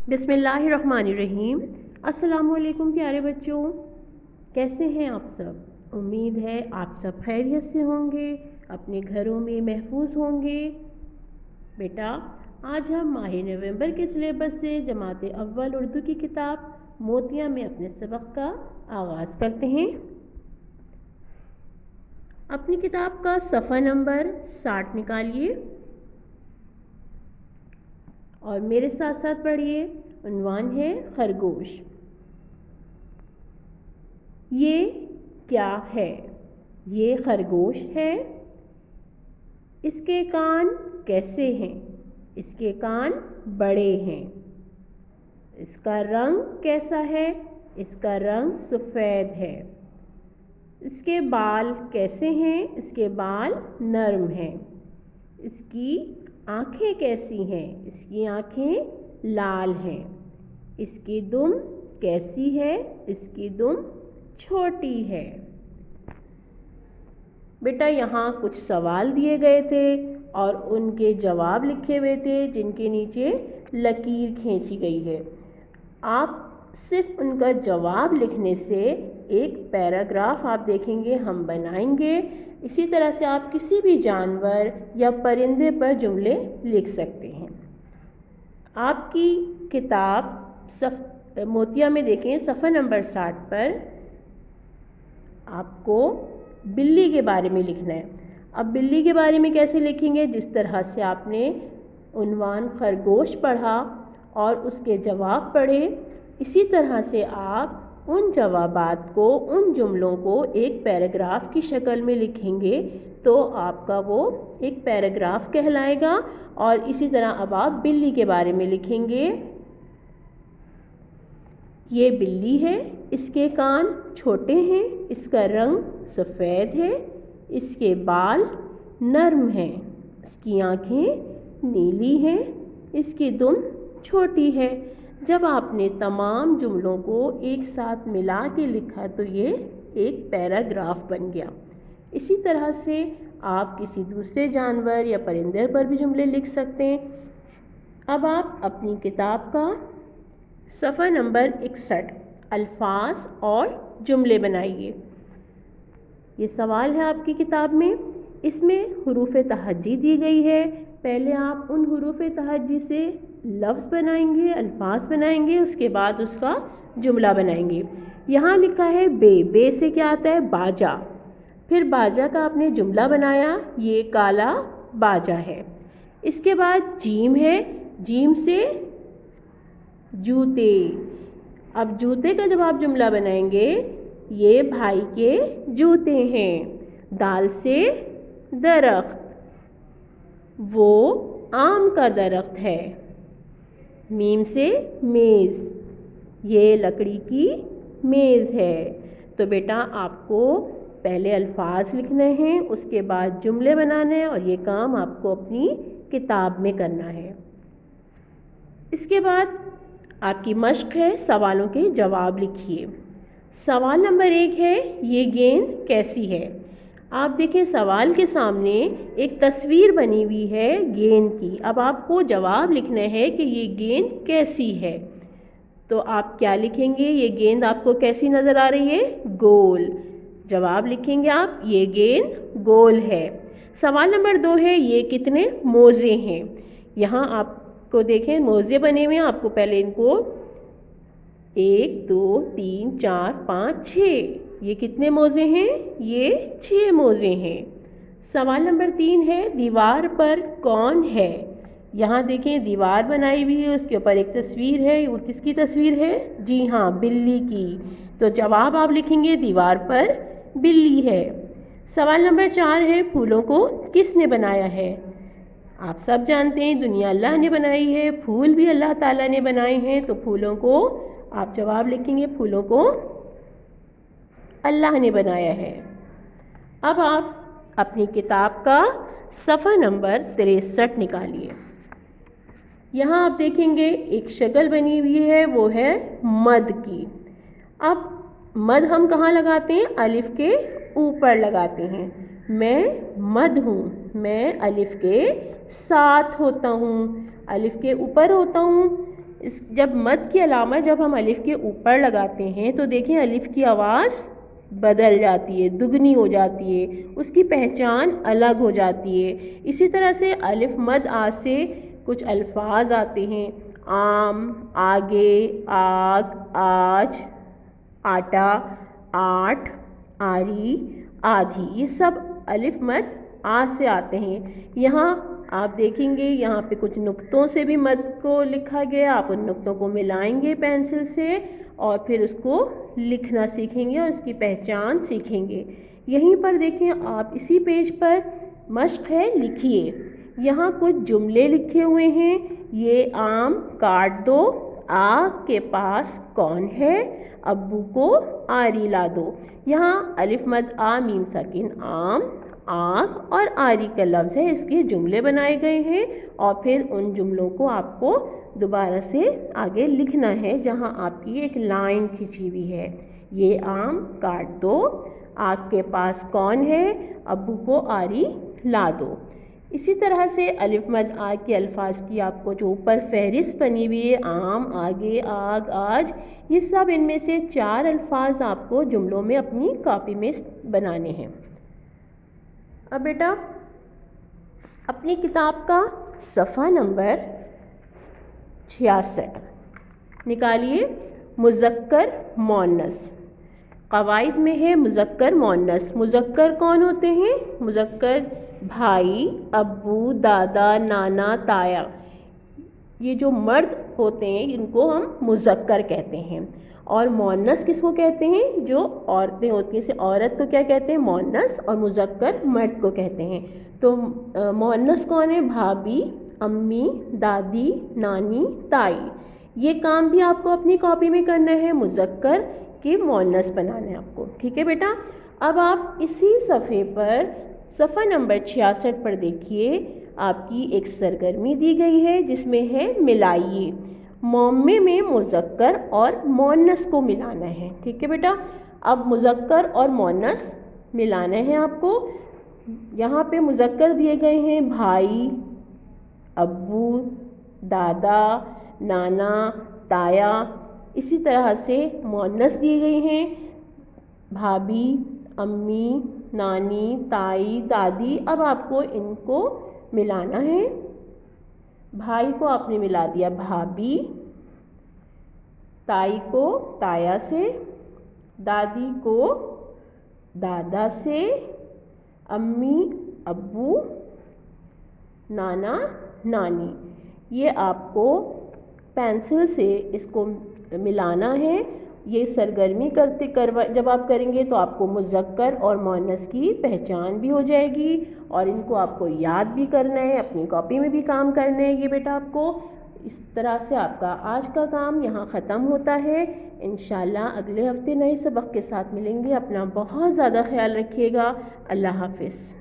बिस्मिल्लाहिर्रहमानिर्रहीम। अस्सलाम वालेकुम प्यारे बच्चों, कैसे हैं आप सब। उम्मीद है आप सब खैरियत से होंगे, अपने घरों में महफूज होंगे। बेटा, आज हम माह नवंबर के सिलेबस से जमात अव्वल उर्दू की किताब मोतिया में अपने सबक का आगाज़ करते हैं। अपनी किताब का सफ़ा नंबर 60 निकालिए और मेरे साथ साथ पढ़िए। उन्वान है खरगोश। ये क्या है? ये खरगोश है। इसके कान कैसे हैं? इसके कान बड़े हैं। इसका रंग कैसा है? इसका रंग सफ़ेद है। इसके बाल कैसे हैं? इसके बाल नरम हैं। इसकी आँखें कैसी हैं? इसकी आँखें लाल हैं। इसकी दुम कैसी है? इसकी दुम छोटी है। बेटा, यहाँ कुछ सवाल दिए गए थे और उनके जवाब लिखे हुए थे जिनके नीचे लकीर खींची गई है। आप सिर्फ उनका जवाब लिखने से एक पैराग्राफ आप देखेंगे हम बनाएंगे। इसी तरह से आप किसी भी जानवर या परिंदे पर जुमले लिख सकते हैं। आपकी किताब मोतिया में देखें, सफ़ा नंबर 60 पर आपको बिल्ली के बारे में लिखना है। अब बिल्ली के बारे में कैसे लिखेंगे? जिस तरह से आपने उन्वान खरगोश पढ़ा और उसके जवाब पढ़े, इसी तरह से आप उन जवाबात को, उन जुमलों को एक पैराग्राफ की शक्ल में लिखेंगे तो आपका वो एक पैराग्राफ कहलाएगा। और इसी तरह अब आप बिल्ली के बारे में लिखेंगे। ये बिल्ली है, इसके कान छोटे हैं, इसका रंग सफ़ेद है, इसके बाल नरम हैं, इसकी आँखें नीली हैं, इसकी दुम छोटी है। जब आपने तमाम जुमलों को एक साथ मिला के लिखा तो ये एक पैराग्राफ बन गया। इसी तरह से आप किसी दूसरे जानवर या परिंदे पर भी जुमले लिख सकते हैं। अब आप अपनी किताब का सफ़ा नंबर 61 अल्फाज और जुमले बनाइए। ये सवाल है आपकी किताब में। इसमें हुरूफ तहज्जी दी गई है। पहले आप उन हुरूफ तहज्जी से लफ्ज़ बनाएंगे, अल्फाज बनाएंगे, उसके बाद उसका जुमला बनाएंगे। यहाँ लिखा है बे। बे से क्या आता है? बाजा। फिर बाजा का आपने जुमला बनाया, ये काला बाजा है। इसके बाद जीम है, जीम से जूते। अब जूते का जब आप जुमला बनाएंगे, ये भाई के जूते हैं। दाल से दरख्त, वो आम का दरख्त है। मीम से मेज़, ये लकड़ी की मेज़ है। तो बेटा, आपको पहले अल्फाज लिखने हैं, उसके बाद जुमले बनाने हैं और ये काम आपको अपनी किताब में करना है। इसके बाद आपकी मश्क है, सवालों के जवाब लिखिए। सवाल नंबर 1 है, ये गेंद कैसी है? आप देखें, सवाल के सामने एक तस्वीर बनी हुई है गेंद की। अब आपको जवाब लिखना है कि ये गेंद कैसी है। तो आप क्या लिखेंगे? ये गेंद आपको कैसी नज़र आ रही है? गोल। जवाब लिखेंगे आप, ये गेंद गोल है। सवाल नंबर 2 है, ये कितने मोज़े हैं? यहाँ आपको देखें मोज़े बने हुए हैं। आपको पहले इनको 1 2 3 4 5 6, ये कितने मोज़े हैं? ये 6 मोज़े हैं। सवाल नंबर 3 है, दीवार पर कौन है? यहाँ देखें दीवार बनाई हुई है, उसके ऊपर एक तस्वीर है। वो किसकी तस्वीर है? जी हाँ, बिल्ली की। तो जवाब आप लिखेंगे, दीवार पर बिल्ली है। सवाल नंबर 4 है, फूलों को किसने बनाया है? आप सब जानते हैं दुनिया अल्लाह ने बनाई है, फूल भी अल्लाह ताला ने बनाए हैं। तो फूलों को आप जवाब लिखेंगे, फूलों को अल्लाह ने बनाया है। अब आप अपनी किताब का सफ़ा नंबर 63 निकालिए। यहाँ आप देखेंगे एक शक्ल बनी हुई है, वो है मद की। अब मद हम कहाँ लगाते हैं? अलिफ के ऊपर लगाते हैं। मैं मद हूँ, मैं अलिफ के साथ होता हूँ, अलिफ के ऊपर होता हूँ। جب مد کی علامت جب ہم الف کے اوپر لگاتے ہیں تو دیکھیں الف کی آواز بدل جاتی ہے، دگنی ہو جاتی ہے، اس کی پہچان الگ ہو جاتی ہے۔ اسی طرح سے الف مد آ سے کچھ الفاظ آتے ہیں، آم، آگے، آگ، آج، آٹا، آٹھ، آری، آدھی، یہ سب الف مد آ سے آتے ہیں۔ یہاں آپ دیکھیں گے یہاں پہ کچھ نقطوں سے بھی مد کو لکھا گیا، آپ ان نقطوں کو ملائیں گے پینسل سے اور پھر اس کو لکھنا سیکھیں گے اور اس کی پہچان سیکھیں گے۔ یہیں پر دیکھیں آپ اسی پیج پر مشق ہے، لکھیے۔ یہاں کچھ جملے لکھے ہوئے ہیں، یہ آم کاٹ دو، آگ کے پاس کون ہے، ابو کو آری لا دو۔ یہاں الف مد آ میم ساکن آم، آگ اور آری کا لفظ ہے، اس کے جملے بنائے گئے ہیں اور پھر ان جملوں کو آپ کو دوبارہ سے آگے لکھنا ہے جہاں آپ کی ایک لائن کھینچی ہوئی ہے، یہ آم کاٹ دو، آگ کے پاس کون ہے، ابو کو آری لا دو۔ اسی طرح سے الف مد آ کے الفاظ کی آپ کو جو اوپر فہرست بنی ہوئی ہے، آم، آگے، آگ، آج، یہ سب ان میں سے 4 الفاظ آپ کو جملوں میں اپنی کاپی میں بنانے ہیں۔ اب بیٹا اپنی کتاب کا صفحہ نمبر 66 نکالیے، مذکر مؤنث۔ قواعد میں ہے مذکر مؤنث۔ مذکر کون ہوتے ہیں؟ مذکر بھائی، ابو، دادا، نانا، تایا، یہ جو مرد ہوتے ہیں ان کو ہم مذکر کہتے ہیں۔ اور مؤنث کس کو کہتے ہیں؟ جو عورتیں ہوتی ہیں، جیسے عورت کو کیا کہتے ہیں؟ مؤنث، اور مذکر مرد کو کہتے ہیں۔ تو مؤنث کون ہے؟ بھابھی، امی، دادی، نانی، تائی۔ یہ کام بھی آپ کو اپنی کاپی میں کرنا ہے، مذکر کے مؤنث بنانا ہے آپ کو، ٹھیک ہے بیٹا؟ اب آپ اسی صفحے پر صفحہ نمبر 66 پر دیکھیے، آپ کی ایک سرگرمی دی گئی ہے جس میں ہے ملائیے۔ معمے میں مذکر اور مؤنث کو ملانا ہے، ٹھیک ہے بیٹا؟ اب مذکر اور مؤنث ملانا ہے آپ کو۔ یہاں پہ مذکر دیے گئے ہیں بھائی، ابو، دادا، نانا، تایا۔ اسی طرح سے مؤنث دیے گئے ہیں بھابھی، امی، نانی، تائی، دادی۔ اب آپ کو ان کو ملانا ہے۔ بھائی کو آپ نے ملا دیا بھابھی، تائی کو تایا سے، دادی کو دادا سے، امی، ابو، نانا، نانی۔ یہ آپ کو پینسل سے اس کو ملانا ہے۔ یہ سرگرمی جب آپ کریں گے تو آپ کو مذکر اور مؤنث کی پہچان بھی ہو جائے گی اور ان کو آپ کو یاد بھی کرنا ہے، اپنی کاپی میں بھی کام کرنا ہے یہ بیٹا آپ کو۔ اس طرح سے آپ کا آج کا کام یہاں ختم ہوتا ہے۔ انشاءاللہ اگلے ہفتے نئے سبق کے ساتھ ملیں گے۔ اپنا بہت زیادہ خیال رکھیے گا۔ اللہ حافظ۔